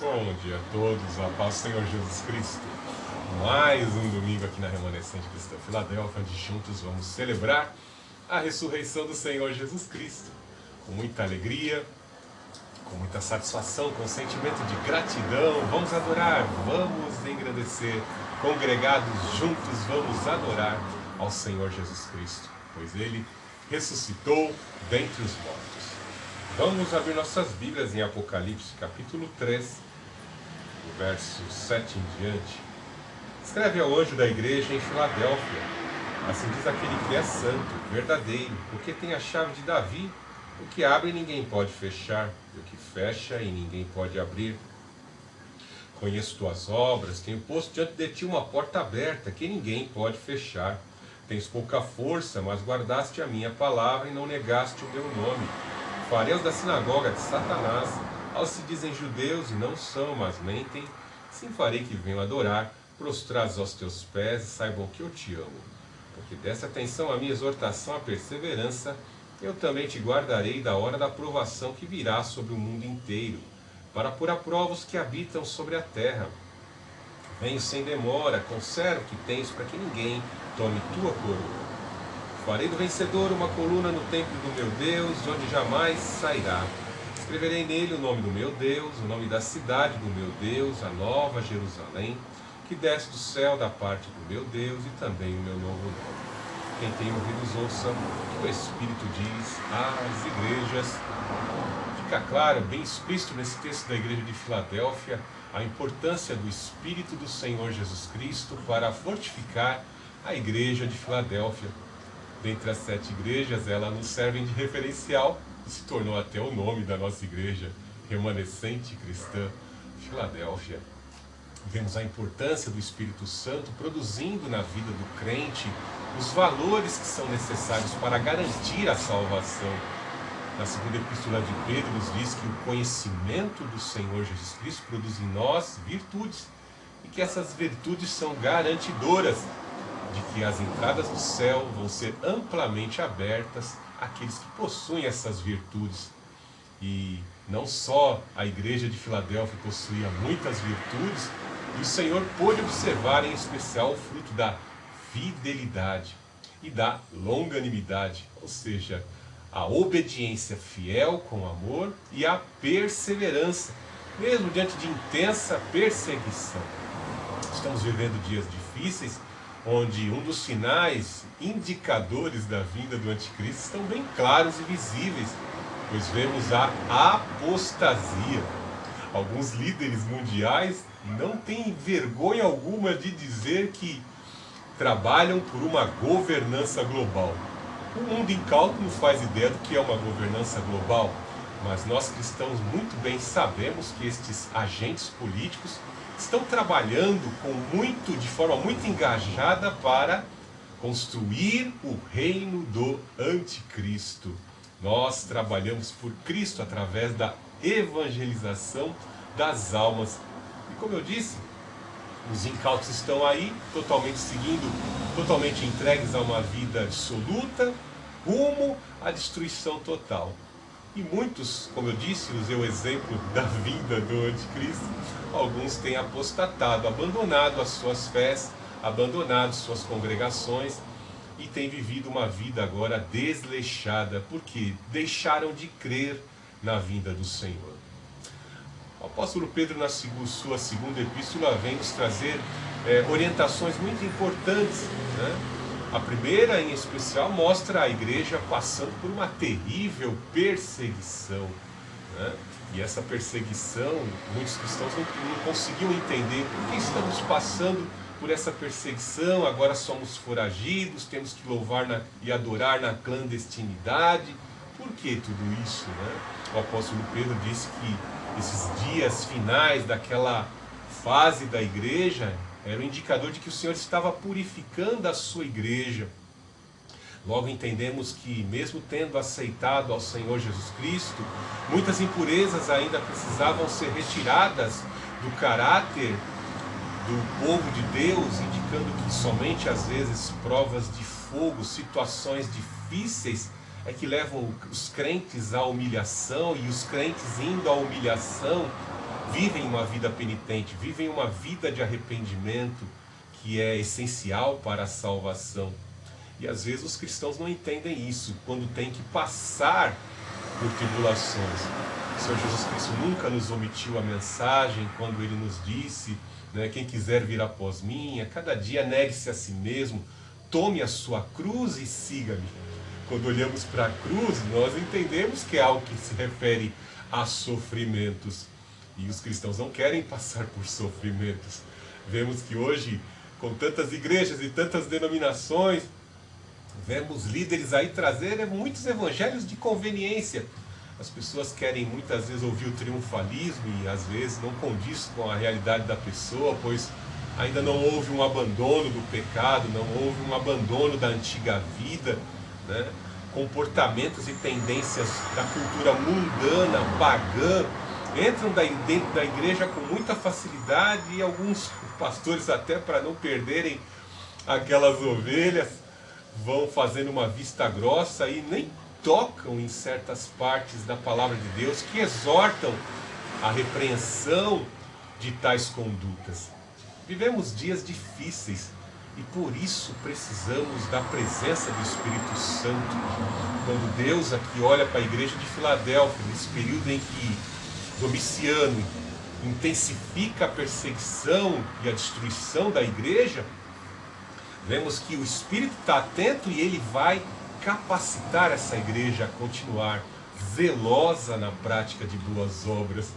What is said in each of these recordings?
Bom dia a todos, a paz do Senhor Jesus Cristo. Mais um domingo aqui na Remanescente Cristã Filadélfia, onde juntos vamos celebrar a ressurreição do Senhor Jesus Cristo. Com muita alegria, com muita satisfação, com sentimento de gratidão, vamos adorar, vamos engrandecer, congregados juntos, vamos adorar ao Senhor Jesus Cristo, pois Ele ressuscitou dentre os mortos. Vamos abrir nossas Bíblias em Apocalipse, capítulo 3, do verso 7 em diante. Escreve ao anjo da igreja em Filadélfia: assim diz aquele que é santo, verdadeiro, porque tem a chave de Davi, o que abre ninguém pode fechar, e o que fecha e ninguém pode abrir. Conheço tuas obras, tenho posto diante de ti uma porta aberta, que ninguém pode fechar. Tens pouca força, mas guardaste a minha palavra e não negaste o meu nome. Fariseus da sinagoga de Satanás, aos que se dizem judeus e não são, mas mentem, sim farei que venham adorar, prostrados aos teus pés, e saibam que eu te amo. Porque dessa atenção à minha exortação à perseverança, eu também te guardarei da hora da provação que virá sobre o mundo inteiro, para pôr à prova os que habitam sobre a terra. Venho sem demora, conserva o que tens, para que ninguém tome tua coroa. Farei do vencedor uma coluna no templo do meu Deus, de onde jamais sairá. Escreverei nele o nome do meu Deus, o nome da cidade do meu Deus, a nova Jerusalém, que desce do céu da parte do meu Deus, e também o meu novo nome. Quem tem ouvidos ouça o que o Espírito diz às igrejas. Fica claro, bem explícito nesse texto da igreja de Filadélfia, a importância do Espírito do Senhor Jesus Cristo para fortificar a igreja de Filadélfia. Dentre as 7 igrejas, ela nos serve de referencial e se tornou até o nome da nossa igreja, Remanescente Cristã Filadélfia. Vemos a importância do Espírito Santo produzindo na vida do crente os valores que são necessários para garantir a salvação. Na segunda epístola de Pedro nos diz que o conhecimento do Senhor Jesus Cristo produz em nós virtudes, e que essas virtudes são garantidoras de que as entradas do céu vão ser amplamente abertas àqueles que possuem essas virtudes. E não só a igreja de Filadélfia possuía muitas virtudes, e o Senhor pôde observar em especial o fruto da fidelidade e da longanimidade, ou seja, a obediência fiel com amor e a perseverança, mesmo diante de intensa perseguição. Estamos vivendo dias difíceis, onde um dos sinais indicadores da vinda do anticristo estão bem claros e visíveis, pois vemos a apostasia. Alguns líderes mundiais não têm vergonha alguma de dizer que trabalham por uma governança global. O mundo incauto não faz ideia do que é uma governança global, mas nós cristãos muito bem sabemos que estes agentes políticos estão trabalhando de forma muito engajada para construir o reino do anticristo. Nós trabalhamos por Cristo através da evangelização das almas. E como eu disse, os incautos estão aí, totalmente entregues a uma vida dissoluta, rumo à destruição total. E muitos, como eu disse, usei o exemplo da vinda do anticristo, alguns têm apostatado, abandonado as suas fés, abandonado suas congregações e têm vivido uma vida agora desleixada, porque deixaram de crer na vinda do Senhor. O apóstolo Pedro, na sua segunda epístola, vem nos trazer orientações muito importantes, né? A primeira, em especial, mostra a igreja passando por uma terrível perseguição, né? E essa perseguição, muitos cristãos não conseguiam entender por que estamos passando por essa perseguição. Agora somos foragidos, temos que louvar e adorar na clandestinidade. Por que tudo isso, né? O apóstolo Pedro disse que esses dias finais daquela fase da igreja era um indicador de que o Senhor estava purificando a sua igreja. Logo entendemos que, mesmo tendo aceitado ao Senhor Jesus Cristo, muitas impurezas ainda precisavam ser retiradas do caráter do povo de Deus, indicando que somente às vezes provas de fogo, situações difíceis, é que levam os crentes à humilhação, e os crentes indo à humilhação vivem uma vida penitente, vivem uma vida de arrependimento que é essencial para a salvação. E às vezes os cristãos não entendem isso, quando tem que passar por tribulações. O Senhor Jesus Cristo nunca nos omitiu a mensagem quando Ele nos disse, né, quem quiser vir após mim, a cada dia negue-se a si mesmo, tome a sua cruz e siga-me. Quando olhamos para a cruz, nós entendemos que é algo que se refere a sofrimentos. E os cristãos não querem passar por sofrimentos. Vemos que hoje, com tantas igrejas e tantas denominações, vemos líderes aí trazer muitos evangelhos de conveniência. As pessoas querem muitas vezes ouvir o triunfalismo e às vezes não condiz com a realidade da pessoa, pois ainda não houve um abandono do pecado, não houve um abandono da antiga vida, né? Comportamentos e tendências da cultura mundana, pagã, entram dentro da igreja com muita facilidade e alguns pastores, até para não perderem aquelas ovelhas, vão fazendo uma vista grossa e nem tocam em certas partes da palavra de Deus que exortam a repreensão de tais condutas. Vivemos dias difíceis e por isso precisamos da presença do Espírito Santo. Quando Deus aqui olha para a igreja de Filadélfia, nesse período em que Domiciano intensifica a perseguição e a destruição da igreja, vemos que o Espírito está atento e ele vai capacitar essa igreja a continuar zelosa na prática de boas obras.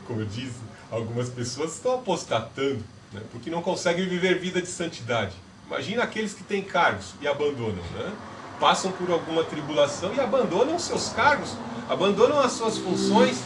Como eu disse, algumas pessoas estão apostatando, né, porque não conseguem viver vida de santidade. Imagina aqueles que têm cargos e abandonam, né? Passam por alguma tribulação e abandonam seus cargos, abandonam as suas funções.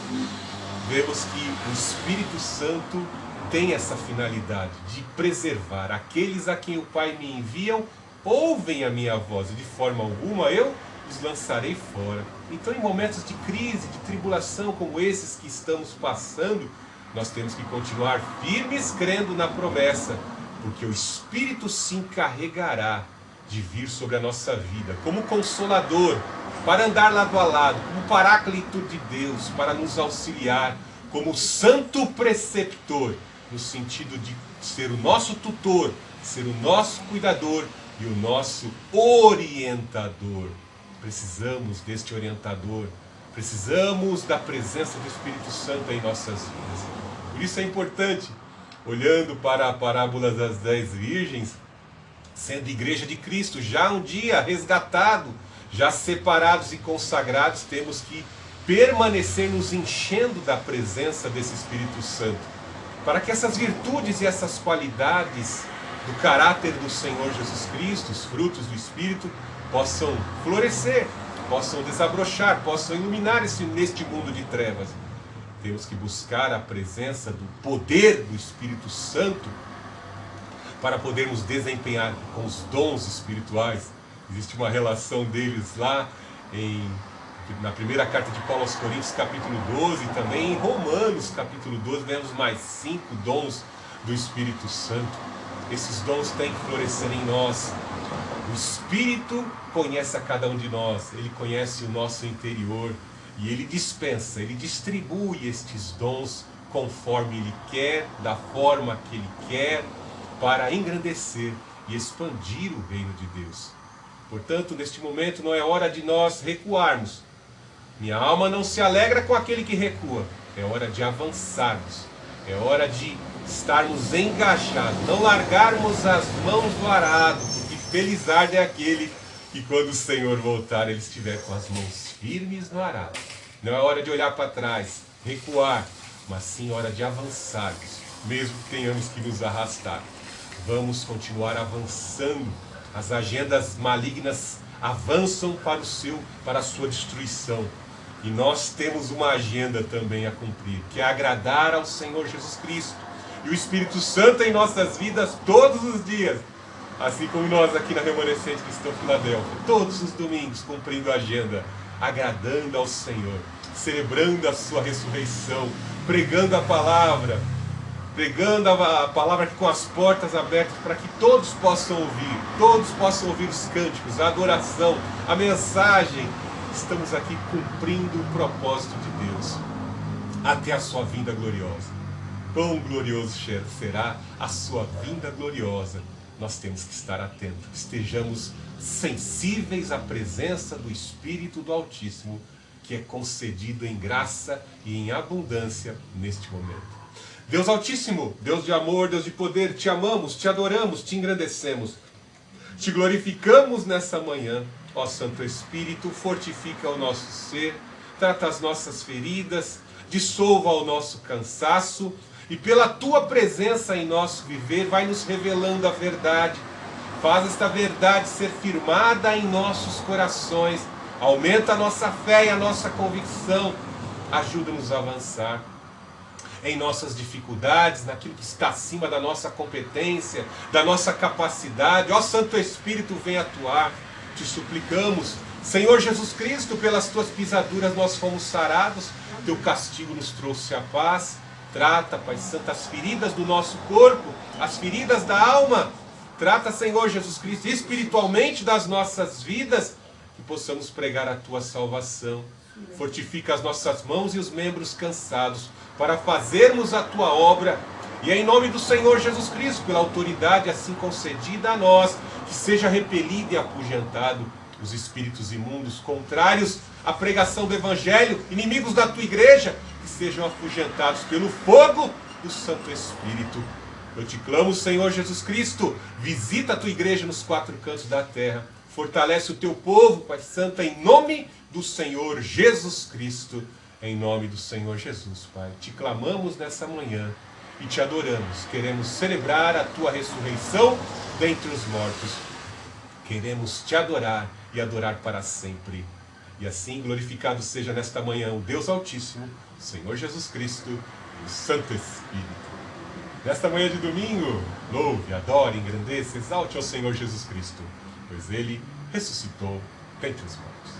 Vemos que o Espírito Santo tem essa finalidade de preservar aqueles a quem o Pai me enviam, ouvem a minha voz e de forma alguma eu os lançarei fora. Então, em momentos de crise, de tribulação como esses que estamos passando, nós temos que continuar firmes crendo na promessa, porque o Espírito se encarregará de vir sobre a nossa vida como consolador, para andar lado a lado, como paráclito de Deus, para nos auxiliar, como santo preceptor, no sentido de ser o nosso tutor, ser o nosso cuidador e o nosso orientador. Precisamos deste orientador, precisamos da presença do Espírito Santo em nossas vidas. Por isso é importante, olhando para a parábola das 10 virgens, sendo igreja de Cristo, já um dia resgatado, já separados e consagrados, temos que permanecer nos enchendo da presença desse Espírito Santo, para que essas virtudes e essas qualidades do caráter do Senhor Jesus Cristo, os frutos do Espírito, possam florescer, possam desabrochar, possam iluminar neste mundo de trevas. Temos que buscar a presença do poder do Espírito Santo para podermos desempenhar com os dons espirituais. Existe uma relação deles lá na primeira carta de Paulo aos Coríntios, capítulo 12, e também em Romanos, capítulo 12, vemos mais 5 dons do Espírito Santo. Esses dons têm que florescer em nós. O Espírito conhece a cada um de nós, ele conhece o nosso interior e ele dispensa, ele distribui estes dons conforme ele quer, da forma que ele quer, para engrandecer e expandir o reino de Deus. Portanto, neste momento não é hora de nós recuarmos. Minha alma não se alegra com aquele que recua. É hora de avançarmos. É hora de estarmos engajados, não largarmos as mãos do arado, porque felizardo é aquele que quando o Senhor voltar, ele estiver com as mãos firmes no arado. Não é hora de olhar para trás, recuar, mas sim hora de avançarmos, mesmo que tenhamos que nos arrastar. Vamos continuar avançando. As agendas malignas avançam para a sua destruição. E nós temos uma agenda também a cumprir, que é agradar ao Senhor Jesus Cristo e o Espírito Santo em nossas vidas todos os dias. Assim como nós aqui na Remanescente Cristã Filadélfia, todos os domingos cumprindo a agenda, agradando ao Senhor, celebrando a sua ressurreição, pregando a palavra aqui com as portas abertas para que todos possam ouvir os cânticos, a adoração, a mensagem. Estamos aqui cumprindo o propósito de Deus. até a sua vinda gloriosa. Quão glorioso será a sua vinda gloriosa. Nós temos que estar atentos, estejamos sensíveis à presença do Espírito do Altíssimo, que é concedido em graça e em abundância neste momento. Deus Altíssimo, Deus de amor, Deus de poder, te amamos, te adoramos, te engrandecemos, te glorificamos nessa manhã. Ó Santo Espírito, fortifica o nosso ser, trata as nossas feridas, dissolva o nosso cansaço, e pela tua presença em nosso viver, vai nos revelando a verdade. Faz esta verdade ser firmada em nossos corações. Aumenta a nossa fé e a nossa convicção. Ajuda-nos a avançar em nossas dificuldades, naquilo que está acima da nossa competência, da nossa capacidade. Ó Santo Espírito, vem atuar. Te suplicamos. Senhor Jesus Cristo, pelas tuas pisaduras nós fomos sarados. Teu castigo nos trouxe a paz. Trata, Pai Santo, as feridas do nosso corpo, as feridas da alma. Trata, Senhor Jesus Cristo, espiritualmente das nossas vidas, que possamos pregar a tua salvação. Fortifica as nossas mãos e os membros cansados, para fazermos a tua obra. E em nome do Senhor Jesus Cristo, pela autoridade assim concedida a nós, que seja repelido e apugentado os espíritos imundos, contrários à pregação do Evangelho, inimigos da tua igreja, que sejam afugentados pelo fogo do Santo Espírito. Eu te clamo, Senhor Jesus Cristo, visita a tua igreja nos 4 cantos da terra, fortalece o teu povo, Pai Santo, em nome do Senhor Jesus Cristo, em nome do Senhor Jesus, Pai. Te clamamos nessa manhã e te adoramos. Queremos celebrar a tua ressurreição dentre os mortos. Queremos te adorar e adorar para sempre. E assim glorificado seja nesta manhã o Deus Altíssimo, o Senhor Jesus Cristo e o Santo Espírito. Nesta manhã de domingo, louve, adore, engrandeça, exalte ao Senhor Jesus Cristo, pois Ele ressuscitou dentre os mortos.